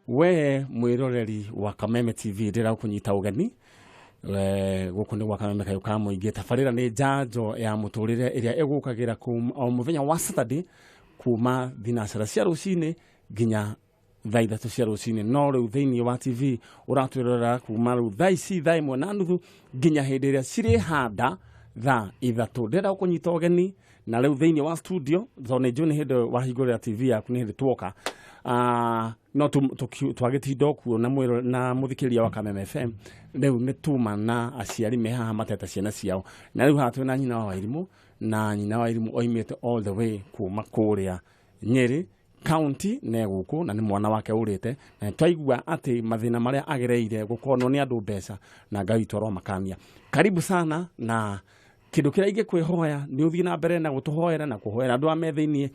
we mwiroreri wa Kameme TV ndira kunyita ugeni gukuni wa Kameme kayo ka muingi tafarira ni Njanjo ya Muturire iria egukagira o muthenya wa Saturday kuma thinacara cia rucini nginya thaa ithatu cia rucini no riu thiini wa TV uratwirora kuma riu thaa ici thaa imwe na nuthu nginya hindi iria ciri handa thaa ithatu ndira kunyita ugeni na riu thiini wa studio thone juni hindi wa hingurira TV yaku ni hindi twoka no twagitindo kuona mwiro na muthikiria wa Kameme FM riu ni tuma na aciari me haha mateta ciana ciao na riu hatu na nyina wa irimu na nyina wa irimu oimite all the way kuma kuria Nyeri county ne guku na ni mwana wake urite na twaigua ati mathina maria agereire gukonwo ni andu mbeca na Ngai toro makania. Karibu sana na kindu kira inge kwihoya ni uthii na mbere na gutuhoera na kuhoera andu amethiini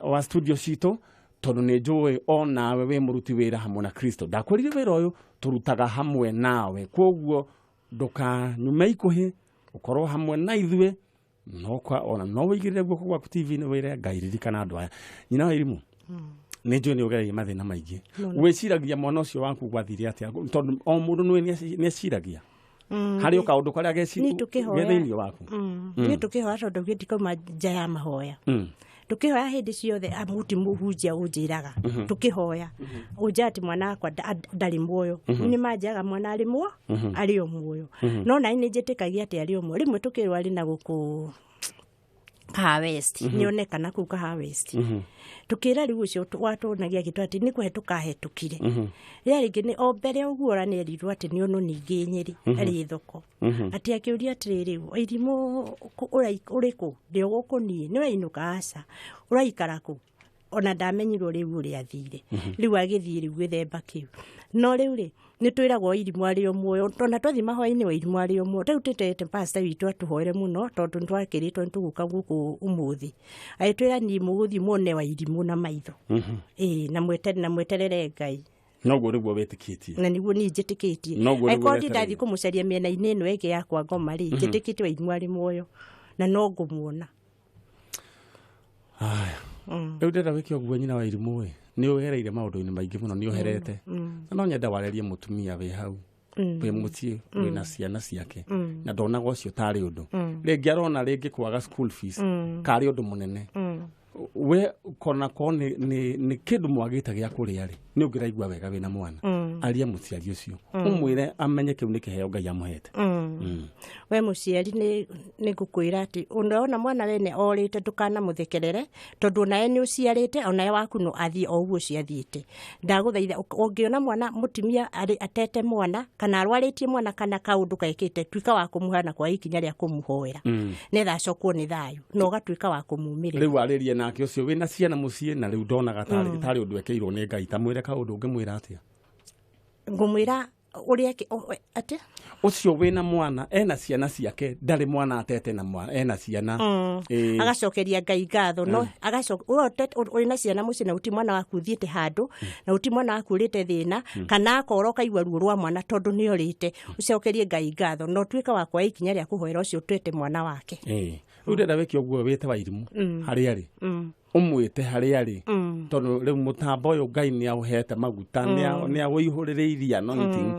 wa studio cito tondu ni njui ona we muruti wira hamwe na Kristo ndakwirire wira uyu turutaga hamwe nawe koguo nduka nyume ikuhi ukorwo hamwe na ithue no kwa ona no wigirire guko kwa TV ni wira ngairirikana andu aya nyina wa irimu ni njui ni ugereire mathina maingi wiciragia mwana ucio waku gwathire atia tondu o mundu ni eciragia hari ukaundu karia gethini waku ni tukihoya tondu gitikauma nja ya mahoya tukihoya hindi ciothe amuti muhunjia unjiraga tukihoya unjati mwana akwa ndari muoyo ni manjaga mwana ari muo ari o muoyo no na ni njitikagia ati ari o muoyo rimwe tukirwa ari na guku West nionekana ku West tukira riu ucio watonagia gitu ati ni kuhetuka hetukire ringi ni o mbere uguo ra ni rirwa ati ni ono ningi Nyeri ari thoko ati akiuria atiriri irimu uriku ndio gukuni ni weinuka aca uraikara ku ona ndamenyirwo riu uri athire riu agithie riu githemba kiu no riu ri ni twiragwo irimu ari o muoyo tona twathi mahoya-ini wa irimu ari o muoyo riu titete pastor witu atuhoere muno tondu twakiritwo nituguka guku umuthi aitwira ni muguthi mone wa irimu na maitho na mweterere Ngai noguo riguo wetikitie na niguo ni njitikitie aikondi ndathi kumucaria miena-ini ino ege yakwa ngoma ri njitikitie wa irimu ari muoyo na no ngumuona riu ndenda wiki oguo nyina wa irimu we ni uhereire maundu-ini maingi muno ni uherete no nyenda warerie mutumia we hau we mutie we na ciana ciake na ndonaga ucio tari undu ringi arona ringi kwaga school fees kari undu munene we kona ko ni kindu mwagita gya kuria ri ni ungiraigua wega we na mwana aria muciari ucio umwire amenye kiu ni kiheo Ngai amuhete we muciari ni ngukwira ati unaona mwana wene orite tukana muthekerere tondu nae ni uciarite ona waku no athie o uguo ciathiite ndaguthaitha ungiona mwana mutimia ari atete mwana kana arwaritie mwana kana kaundu kaikite twika wa kumuhana kwa ikinya ria kumuhoera netha cokwo ni thayu no gatwika wa kumumirira riu aririe nake ucio wina ciana mucie na riu ndonaga tari undu ekeirwo ni Ngai tamwire kaundu ngimwira atia ngumwira uria ati ucio wina mwana ena ciana ciake ndari mwana atete na mwana ena ciana agacokeria Ngai ngatho no urina ciana muci na uti mwana waku thiete handu na uti mwana waku urite thina kana akoroka igwa ruo rwa mwana tondu ni orite ucokerie Ngai ngatho no twika wa kwa ikinya ria kuhoera ucio twete mwana wake ndenda wiki oguo wite wa irimu hari ari umwite hari ari tondu riu mutambo uyu Ngai ni auhete maguta ni awihurireiria nothing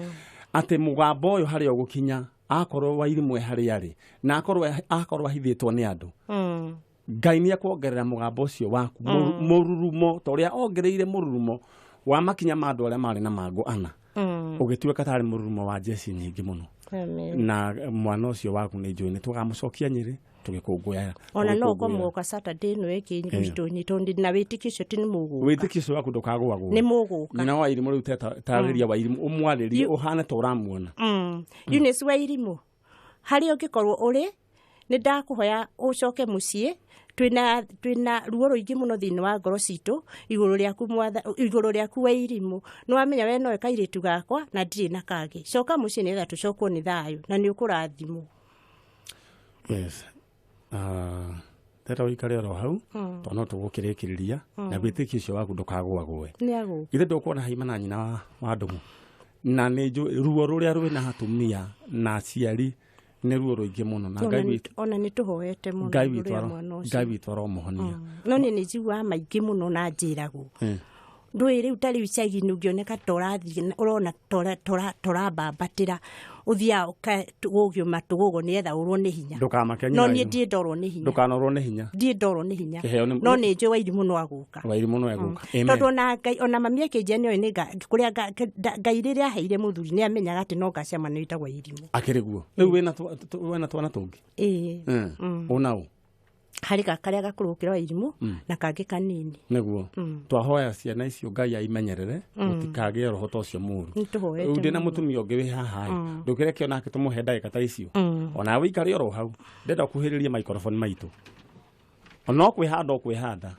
ati mugambo uyu hari ogukinya akorwo wa irimu hari ari na akorwo ahithitwo ni andu Ngai ni akwongerera mugambo ucio waku mururumo toria ongereire mururumo wa makinya mandu aria mari na mangu ana ugituika tari mururumo wa jesi nyingi muno na mwana ucio waku ni njui ni tugamucokia Nyeri tugikunguyaya ona no komuka Saturday no eki ngwito ni tondi na witikisho tini muguka witikisho waku ndukagwagwo ni muguka nyina wa irimu riu tariria wa irimu umwaririe uhana to uramuona Eunice wa irimu hari ungikorwo uri ni ndakuhoya ucoke mucie twina ruo ruingi muno thini wa ngoro citu iguru riaku wa irimu no amenya we no ekairitu gakwa na ndiri na kage coka mucie ni thatu cokwo ni thayu na ni ukurathimo yes tera wikare ro hau tono tugukirikiriria na gwitikisho waku ndukagwagwe ithe ndukona haimana nyina wa ndumu na nejo ruo ruria rwina hatumia na aciari ni ruo ruingi muno na Ngai witu ona ni tuhoete muno Ngai witu aro muhonia no ni njigua maingi muno na njiragwo ndwiri utari icagi nungioneka torathi urona torabambatira uthia ukugio matugo ni etha urwo ni hinya ndukamakenya no ni ndie ndorwo ni hinya ndukanorwo ni hinya ndie ndorwo ni hinya no ni njwe wairimu no aguka tondu na Ngai ona mami akinjia ni ni kuria Ngai riria heire muthuri ni amenyaga ati no ngacema ni itagwa irimu akiriguo riu wena twana tungi unau hari karia gakurukira irimu na kangi kanini niguo twahoya ciana icio Ngai aimenyerere utikage roho tocio muru undi na mutumia ungi wi haha ndukireke onake tumuhe ndagika ta icio ona wikari oro hau ndenda kuhiriria microphone maitu ono kwihanda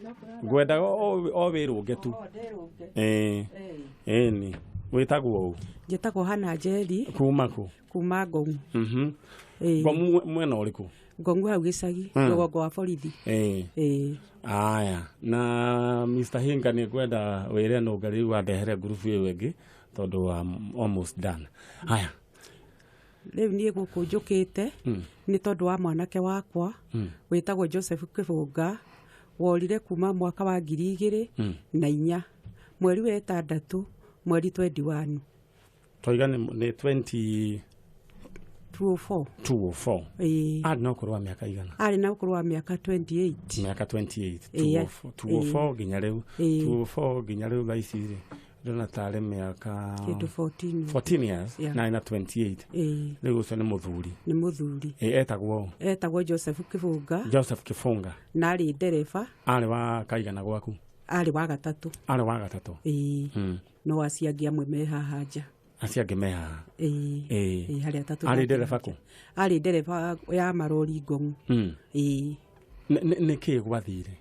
ngwenda o wirunge tu ni witagwo u njitagwo hana Njeri kuma Ngongu Ngongu mwena uriku Ngongu hau gicagi rũgongo wa borithi aya na Mr. Hinga ni ngwenda wire no ngari wa ndehere group iyo wengi tondu almost done aya riu nie guku njukite ni tondu wa mwanake wakwa witagwo Joseph Kibunga worire kuma mwaka wa 2004 mweri wa 6 mweri 21 toigane ni 204 ari na kurwa miaka igana ari na kurwa miaka 28 204 ginya riu 204 ginya riu thaiciri ndona tare miaka 14 years na ina 28 riu ucio ni muthuri etagwo Joseph Kibunga na ari ndereba ari wa kaigana gwaku ari wa gatatu no aciangia amwe me haha nja aciange meha hari atatu ari ndereba ku ari ndereba ya marori Ngongu ni gwathire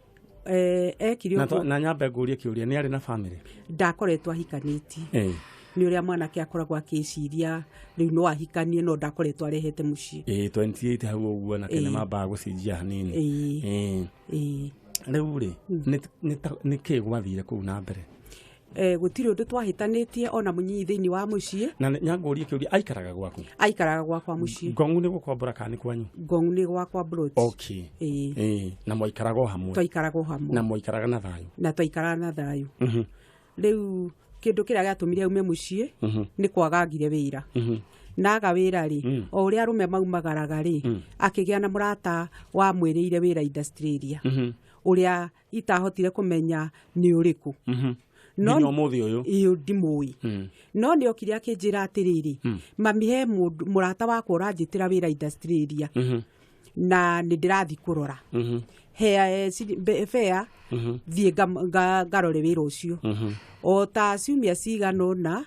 ekirio na nyambe ngurie kiuria ni ari na family ndakoretwo ahikanitie ni uria mwanake akoragwo akiciria riu no ahikanie no ndakoretwo arehete mucii 28 hau uguo na kene mamba gucinjia hanini riu ri ni gwathire ku na mbere gutiri undu twahitanitie ona munyi thiini wa mucii na nyangurie kiuria aikaraga gwakwa mucii Ngongu ni gukombora kani kwanyu Ngongu ni gwakwa brot na mwaikaraga hamwe na mwaikaraga na thayu riu kindu kiria giatumire ume mucii ni kwagagire wira naga wira ri o uria rume maumagaraga ri akigia na murata wa mwiriire wira Australia uria itahotire kumenya ni uriku no muthi uyu iyo ndimui no ni okiri akinjira atiriri mami he murata wakwa uranjitira wira Australia na ni ndirathi kurora he fair thie ngarore wira ucio o ta ciumia cigano na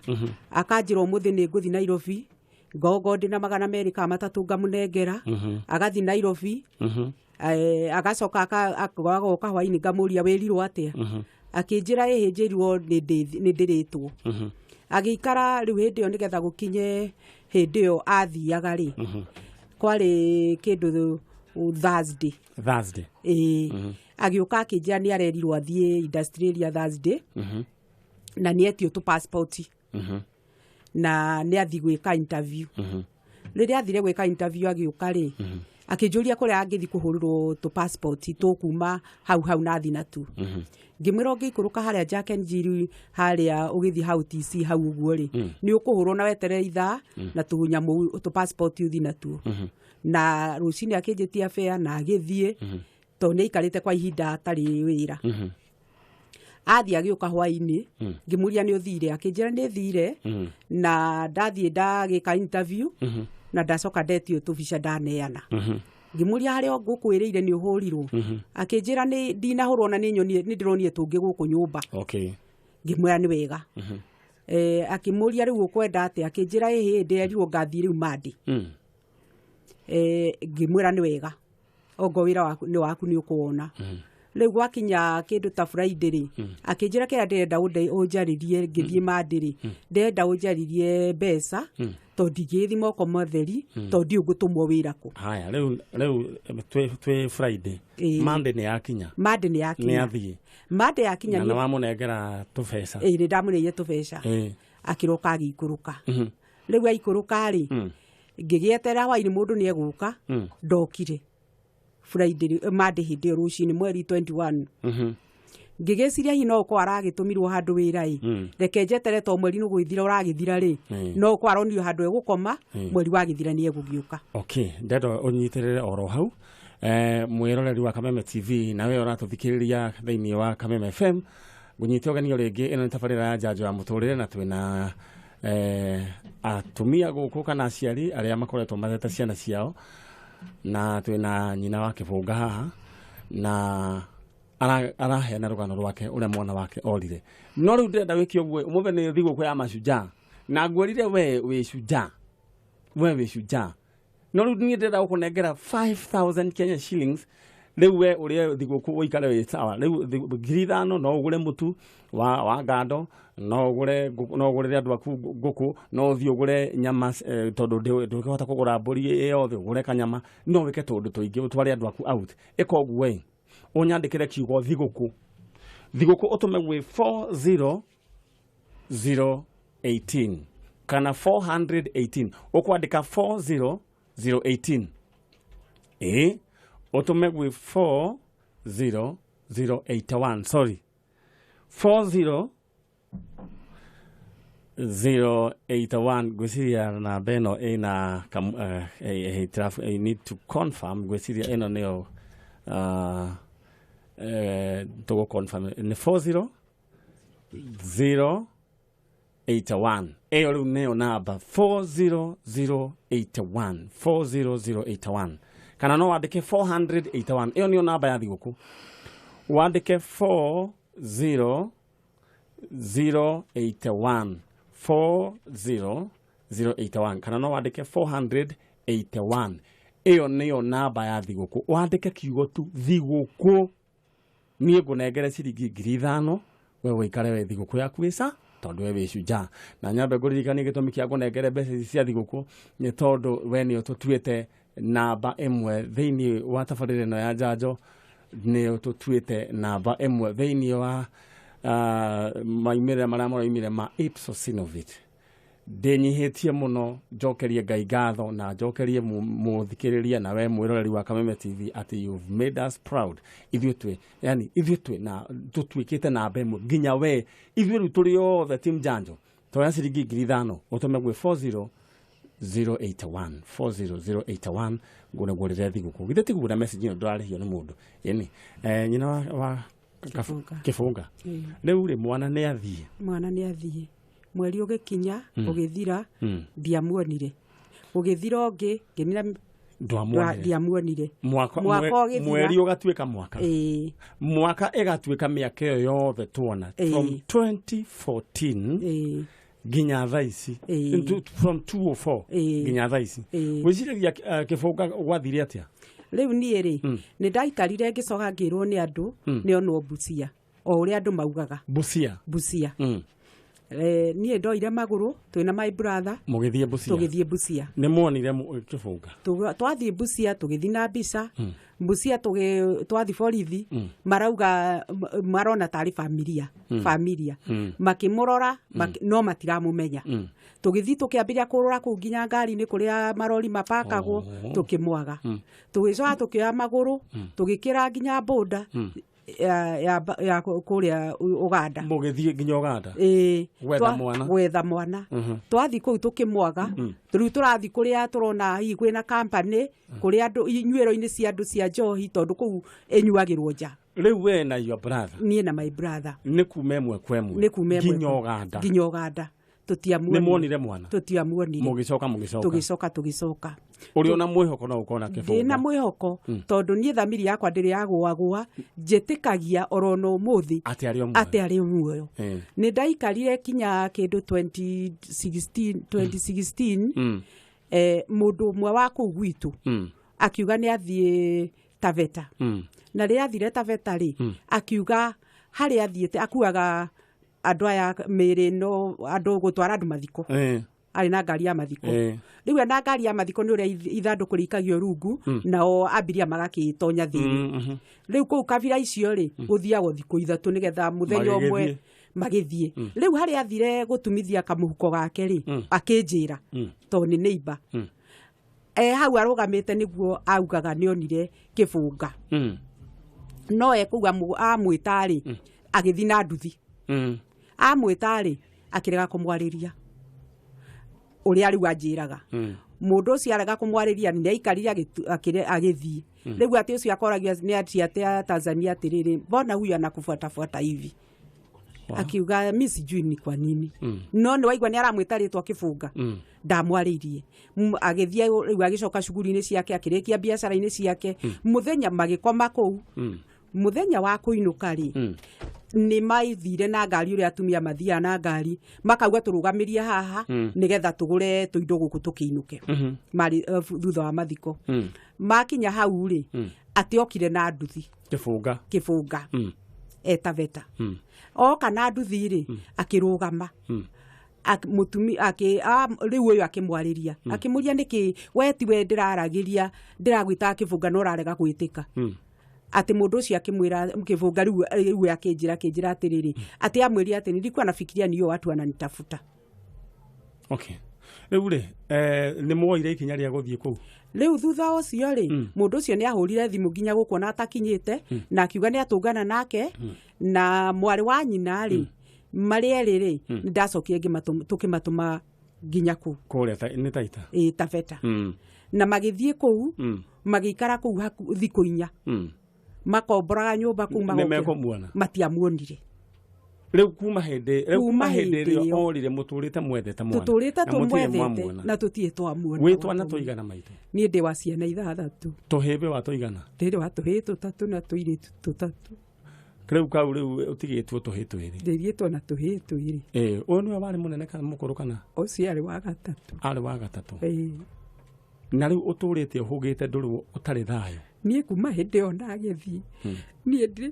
akanjira umuthi ni nguthi Nairobi ngogo ndina magana Amerika matatu ngamunengera agathi Nairobi agacoka akagoka hwaini ngamuria wirirwo atia akinjira njirwo ni ndiritwo agikara riu hindi yo nigetha gukinye hindi yo athiaga ri kwari kindu Thursday agiuka akinjira ni arerirwo athie Australia Thursday na ni etio tu passport na ni athi gwika interview riria athire gwika interview agiuka ri akinjuria kuria angithi kuhurirwo tu passport tu kuma hau na thina tu ngimwira ngikuruka haria Jack Njiru haria ugithi hau TC hau uguo ri ni ukuhurwo na wetere itha na tunyamu tu passport uthi na tu na rucini akinjitia fare na agithie to ni ikarite kwa ihinda atari wira athi agiuka hwaini ngimuria ni uthire akinjira ni thire na ndathie ndagika interview na ndacoka ndetio tubica ndaneana ngimuria haria ngukwiriire ni uhurirwo akinjira ni ndinahurwo na ni nyoni ni ndironie tungi guku nyumba ngimwira ni wega akimuria riu ukwenda ati akinjira hihi nderirwo ngathie riu mandi ngimwira ni wega ongo wira waku ni ukuona riu gwakinya kindu ta Friday ri akinjira kira ndenda unjaririe ngithie mandi ri ndenda unjaririe mbeca to ndigithi moko matheri to ndi ugutumwo wira ku haya riu twe Friday Monday ni yakinya ni athie Monday yakinya na wamunengera tubeca ni ndamuneire tubeca akiroka agikuruka riu aikuruka ri ngigietera hwaini mundu ni eguka ndokire Friday Monday hindi rucini mweri 21 ngigeciria hi no ko aragitumirwo handu wira reke njetere to mweri no gwithira uragithira ri no ko aronio handu egukoma mweri wagithira ni egugiuka. Okay, ndedo unyitirire oro hau mwiroreri wa Kameme TV nawe uratuthikiriria thiini wa Kameme FM gunyite ogani ringi ino tabarira ya Njanjo Ya Muturire na twina atumia guku kana aciari aria makoretwo matheta ciana ciao na twina nyina wa Kibunga haha na araheana rugano rwake uria mwana wake orire no riu ndenda wiki ogwe umwe ni thiguku ya macuja na ngwerire we cuja we cuja no riu ni ndenda gukunengera 5,000 Kenya shillings riu we uria thiguku uikare we sawa riu ngiri no ugure mutu wa ngando no ugure andu aku nguku no uthii ugure nyama tondu ndukihota kugura mburi yothe ugure kanyama no wike tondu tuingi utware andu aku out ikogu we unyandikire kiugo thiguku utume gwe 40018 kana 418 ukwandika 40018 utume gwe 40081 sorry 40081 gwiciria na beno ina I need to confirm gwiciria ino neo to confirm in 40081 eyo neo namba 40081 kana no wandike 481 eyo neo namba ya thiguku wandike 40081 kana no wandike 481 eyo neo namba ya thiguku wandike kiugo tu thiguku nie ngunengere ciringi 5,000 wewe ikare we thiguku yaku ica tondu we cuja na nyambe nguririkanie gitumi kia ngunengere mbeca cia thiguku ni tondu we ni ututuite namba imwe thiini wa tabarire no ya Njanjo ni ututuite namba imwe thiini wa maimire maria moraimire ma Ipsos Innovate ndenyihitie muno njokerie Ngai ngatho na njokerie muthikiriria na we mwiroreri wa Kameme TV ati you've made us proud ithuitwe yani ithuitwe na tutwikite na mbemwe nginya we ithuiru turi othe team Njanjo toya ciringi 5,000 utume gwe 40081 ngurire thiguku githe tigura message ino ndarihio ni mundu yani nyina wa Kibunga riu ri mwana ni athie mweri ugikinya ugithira ndiamuonire ugithira ongi nginira ndiamuonire mweri ugatuika mwaka igatuika miaka iyo yothe tuona from 2014 ginya thaisi from 204 ginya thaisi wiciria Kibunga gwathire atia riu nie ri ni ndaikarire ngicoka ngirwo ni andu ni ono Busia o uria andu maugaga Busia nie ndoire maguru twina my brother tugithie Busia ni muonire Kibunga twathie Busia tugithi na mbica Busia twathi borithi marauga marona tari familia makimurora no matiramumenya tugithi tukiambiria kurora ku nginya ngari ni kuria marori mapakagwo tukimwaga tugicoka tukioya maguru tugikira nginya boda ya kuria Uganda mugithie nginya Uganda wetha mwana twathi kuu tukimwaga riu turathi kuria turona hi kwina company kuria andu inyuero-ini cia andu cia njohi tondu kuu enyuagirwo nja riu we na your brother nie na my brother ni kume mwe kwemwe nginya Uganda tutiamuonire mwana tutiamuonire tugicoka uri ona mwihoko no ukona Kibunga ndina mwihoko tondu nie thamiri yakwa ndiri yagwagwa njitikagia orono muthi ati ari muoyo ni ndaikarire kinya kindu 2016 mundu mwe wa ku gwitu akiuga ni athie Taveta na ri athire Taveta ri akiuga hari athiete akuaga andu aya miri no andu gutwara andu mathiko ari na ngari ya mathiko riu na ngari ya mathiko ni uria ithandu kurikagio rungu nao ambiria magakitonya thiri riu ku kabira icio ri guthiago thiko ithatu nigetha muthenya umwe magithie riu hari athire gutumithia kamuhuko gake ri akinjira to ni neighbor hau arugamite niguo augaga ni onire Kibunga no ekuga amwitari agĩthi na nduthi amwĩta-rĩ akĩrega kũmwarĩria ũrĩa rĩu anjĩraga mũndũ ũcio arega kũmwarĩria nĩ aikarire agĩthiĩ rĩu atĩ ũcio akoragia nĩ ati Tanzania atĩrĩrĩ mbona huyu anakufuatafuata hivi akiuga mimi sijui ni kwa nini no nĩ waigua nĩ aramwĩta rĩtwa kĩbũnga ndamwarĩirie agĩthiĩ rĩu agĩcoka cuguri-inĩ ciake akĩrĩkia biacara-inĩ ciake mũthenya magĩkoma kũu mũthenya wa kũinũka-rĩ nĩ maithire na ngari ũrĩa atumia mathiaga na ngari makauga tũrũgamĩrie haha nĩgetha tũgũre tũindo gũkũ tũkĩinũke marĩ thutha wa mathiko makinya hau-rĩ atĩ okire na nduthi kĩbũnga etaveta oka na nduthi-rĩ akĩrũgama mutumi rĩu ũyũ akĩmwarĩria akĩmũria nĩkĩ we tiwe ndĩraragĩria ndĩragwĩta kĩbũnga no ũrarega gwĩtĩka ati mũndũ ũcio akĩmwĩra kĩbũnga rĩu akĩnjĩra atĩrĩrĩ atĩ amwĩria atĩ nilikuwa nafikiria niyo watu wananitafuta. Okay, rĩu-rĩ nĩ muoire ikinya rĩa gũthiĩ kũu rĩu thutha ũcio-rĩ mũndũ ũcio nĩ ahũrire thimũ nginya gũkũ na atakinyĩte na akiuga nĩ atũngana nake na mwarĩ wa nyina-rĩ marĩ erĩ-rĩ nĩ ndacokire tũkĩmatũma nginya kũu kũrĩa nĩ Taita Taveta na magĩthiĩ kũu magĩikara kũu thikũ 4 makomboraga nyũmba kũu magoka matiamuonire rĩu kuma hĩndĩ ĩrĩa orire mũtũrĩte mwethete mwana tũtũrĩte tũmwethete na tũtiĩ twamuona wĩ twana tũigana maitũ niĩ ndĩ wa ciana 6 tũhĩmbĩ wa tũigana ndĩrĩ wa tũhĩ 3 na tũirĩtu 3 rĩu kau rĩu ũtigĩtwo tũhĩ 2 ndĩrĩtwo na tũhĩ 2 ũyũ nĩwe warĩ mũnene kana mũkũrũ kana ũcio arĩ wa gatatũ na rĩu ũtũrĩte ũhũgĩte ndũrĩ ũtarĩ thayũ niĩ kuma hĩndĩ ĩyo ndagĩthiĩ niĩ ndĩ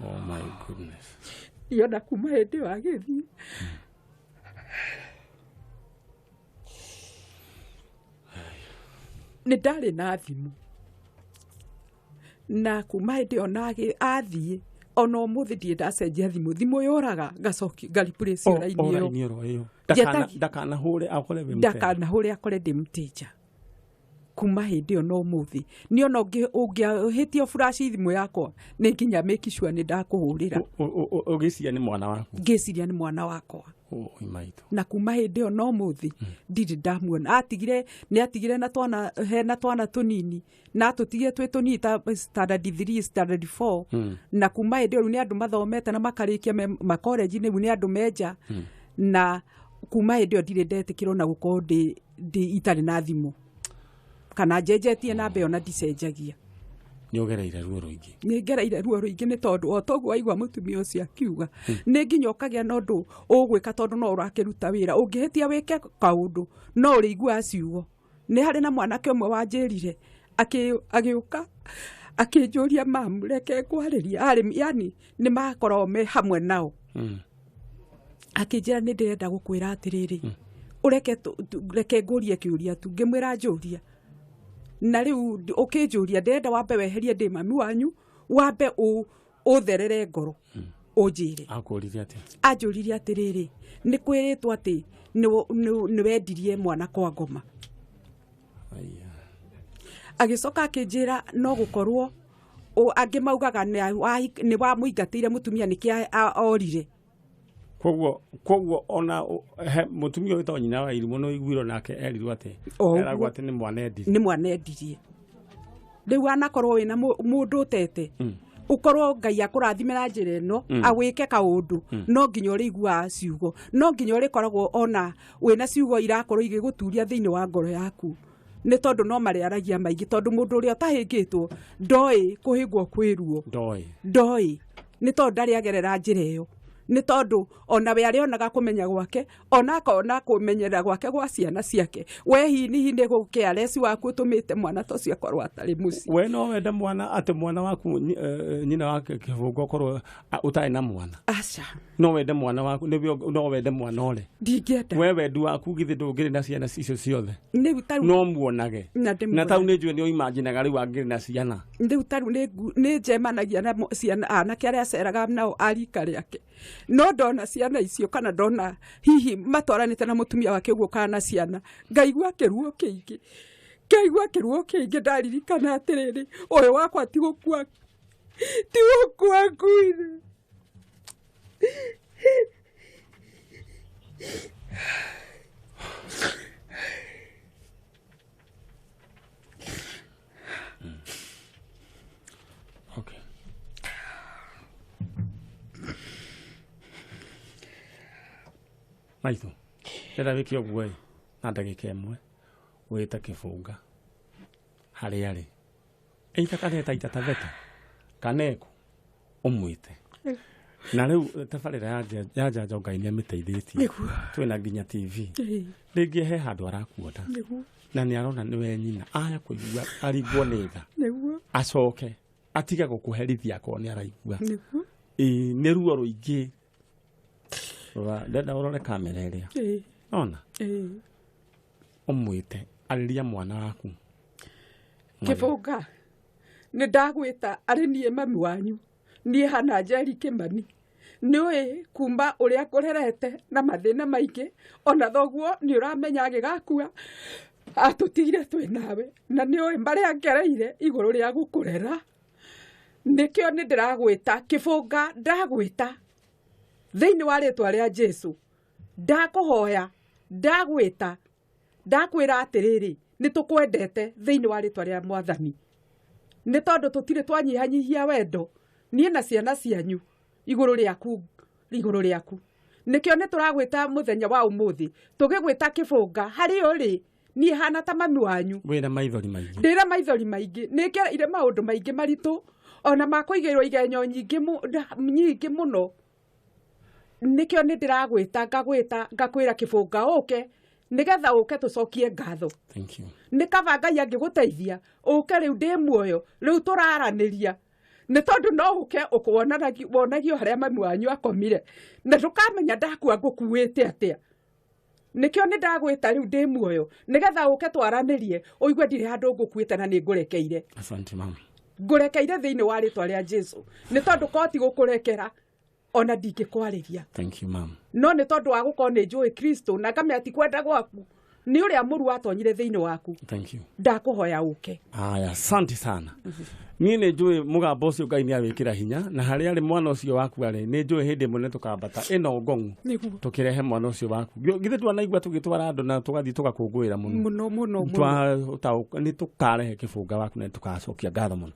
oh my goodness yona kuma hĩndĩ ĩyo agĩthiĩ nĩ ndarĩ na thimũ na kuma hĩndĩ ĩyo athiĩ ona ũmũthĩ ndirĩ ndacenjia thimũ yoraga ngacoki ngariplace raini ĩyo ndakanahũre akore ndĩ mteja kuma hĩndĩ ĩyo no ũmũthĩ nĩ ona ũngĩhĩtio flash thimũ yakwa nĩ nginya make sure nĩ ndakũhũrĩra ũgĩciria nĩ mwana waku ngĩciria nĩ mwana wakwa na kuma hĩndĩ ĩyo no ũmũthĩ ndirĩ ndamuona nĩ atigire na twana tũnini na tũtigire twĩ tũnini ta standard 3 standard 4 na kuma hĩndĩ ĩyo nĩ andũ mathomete na makarĩkia makorenji-inĩ rĩu nĩ andũ menja na kuma hĩndĩ ĩyo ndirĩ ndetĩkĩrwo na gũkorwo itarĩ na thimũ kana njenjetie na mbeyo na ndicenjagia nĩ ũgereire ruo rũingĩ nĩ ngereire ruo rũingĩ nĩ tondũ o toguo waigua mũtumia ũcio akiuga nĩ nginya ũkagĩa na ũndũ ũgwĩka tondũ no ũrakĩruta wĩra ũngĩhĩtia wĩke kaũndũ no ũrĩigua ciugo nĩ harĩ na mwanake ũmwe wanjĩrire agĩũka akĩnjũria mamu reke ngwarĩria yani nĩ makoragwo me hamwe nao akĩnjĩra nĩ ndĩrenda gũkwĩra atĩrĩrĩ reke ngũrie kĩũria tu ngĩmwĩra njũria na rĩu ũkĩnjũria ndĩrenda wambe weherie ndĩ mami wanyu wambe ũtherere ngoro ũnjĩre anjũririe atĩrĩrĩ nĩ kwĩrĩtwo atĩ nĩ wendirie mwana kwa ngoma agĩcoka akĩnjĩra no gũkorwo angĩ maugaga nĩ wamũingatĩire mũtumia nĩkĩ orire koguo ona mũtumia ũyũ to nyina wa irimũ no iguirwo nake erirwo atĩ eragwo atĩ nĩ mwana endirie rĩu anakorwo wĩna mũndũ ũtete ukorwo Ngai akũrathimĩra njĩra ĩno agwĩke kaũndũ no nginya ũrĩiguaga ciugo no nginya ũrĩkoragwo ona wĩna ciugo irakorwo igĩgũturia thĩinĩ wa ngoro yaku nĩ tondũ no marĩaragia maingĩ tondũ mũndũ ũrĩa ũtahĩngĩtwo ndoĩ kũhĩngwo kwĩruo ndoĩ nĩ tondũ ndarĩ agerera njĩra ĩyo nĩ tondũ ona we arĩonaga kũmenya gwake ona akona kũmenyera gwake gwa ciana ciake we hihi nĩ gũkĩareci waku ũtũmĩte mwana tocio akorwo atarĩ mũciĩ we no wenda mwana atĩ mwana waku nyina wake kĩbũngo korwo ũtarĩ na mwana aca no wende mwana waku no wende mwana ũrĩ ndingĩenda we wendu waku githĩ ndũngĩrĩ na ciana icio ciothe no muonage na tau nĩ njũĩ nĩ oimaginaga rĩu angĩrĩ na ciana rĩu tarĩu nĩ njemanagia na ciana anake arĩa aceraga nao arika rĩake no ndona ciana icio kana ndona hihi matwaranĩte na mũtumia wake ũguo kana ciana ngaigua kĩruo kĩingĩ Ngĩigua kĩruo kĩingĩ ndaririkana atĩrĩrĩ, ũyũ wakwa ti gũkua akuire. Okay. Maitho, rĩrĩa wĩke ũguo na ndagĩka ĩmwe wĩte kĩbũnga harĩa arĩ eita kaneta itataveta kaneko ũmwĩte na rĩu tabarĩra ya Njanjo Ngai nĩamĩteithĩtie twĩna nginya TV rĩngĩ he handũ arakuona na nĩarona nĩwe nyina aya kũigua arigwo nĩ tha acoke atige gũkũherithia akorwo nĩaraigua nĩ ruo rũingĩ ndenda ũrore kamera ĩrĩa ona ũmwĩte arĩria mwana waku Kĩbũnga nĩ ndagwĩta arĩ niĩ mami wanyu niĩ hana Njeri Kĩmani nĩũĩ kuma ũrĩa kũrerete na mathĩna maingĩ ona thoguo nĩ ũramenya agĩgakua atũtigire twĩ nawe na nĩũĩ marĩa ngereire igũrũ rĩa gũkũrera nĩkĩo nĩ ndĩragwĩta Kĩbũnga ndagwĩta thĩinĩ wa rĩtwa rĩa Jesũ ndakũhoya ndagwĩta ndakwĩra atĩrĩrĩ nĩ tũkwendete thĩinĩ wa rĩtwa rĩa Mwathani nĩ tondũ tũtirĩ twanyihanyihia wendo niĩ na ciana cianyu igũrũ rĩaku nĩkĩo nĩ tũragwĩta mũthenya wa ũmũthĩ tũgĩgwĩta Kĩbũnga harĩ ũrĩ niĩ hana ta mami wanyu wĩra maithori maingĩ ndĩra maithori maingĩ nĩngereire maũndũ maingĩ maritũ ona makũigĩrwo igenyo nyingĩ mũno nĩkĩo nĩ ndĩragwĩta ngakwĩra Kĩbũnga ũke nĩgetha ũke tũcokie ngatho nĩ kaba Ngai angĩgũteithia ũke rĩu ndĩ muoyo rĩu tũraranĩria nĩ tondũ no ũke wonagio harĩa mami wanyu akomire na ndũkamenya ndakua ngũkuĩte atĩa nĩkĩo nĩ ndagwĩta rĩu ndĩ muoyo nĩgetha ũke twaranĩrie ũigue ndirĩ handũ ngũkuĩte na nĩ ngũrekeire ngũrekeire thĩinĩ wa rĩtwa rĩa Jesũ nĩ tondũ koti gũkũrekera ona ndingĩkwarĩria no nĩ tondũ wa gũkorwo nĩ njũĩ Kristo na ngamenya ti kwenda gwaku nĩ ũrĩa mũru atonyire thĩinĩ waku ndakũhoya ũke aya asante sana niĩ nĩ njũĩ mũgambo ũcio Ngai nĩawĩkĩra hinya na harĩa arĩ mwana ũcio waku arĩ nĩ njũĩ hĩndĩ ĩmwe nĩ tũkambata ĩno ngong'u tũkĩrehe mwana ũcio waku githĩ twanaigua tũgĩtwara andũ na tũgathiĩ tũgakũngũĩra mũno nĩ tũkarehe Kĩbũnga waku na tũgacokia ngatho mũno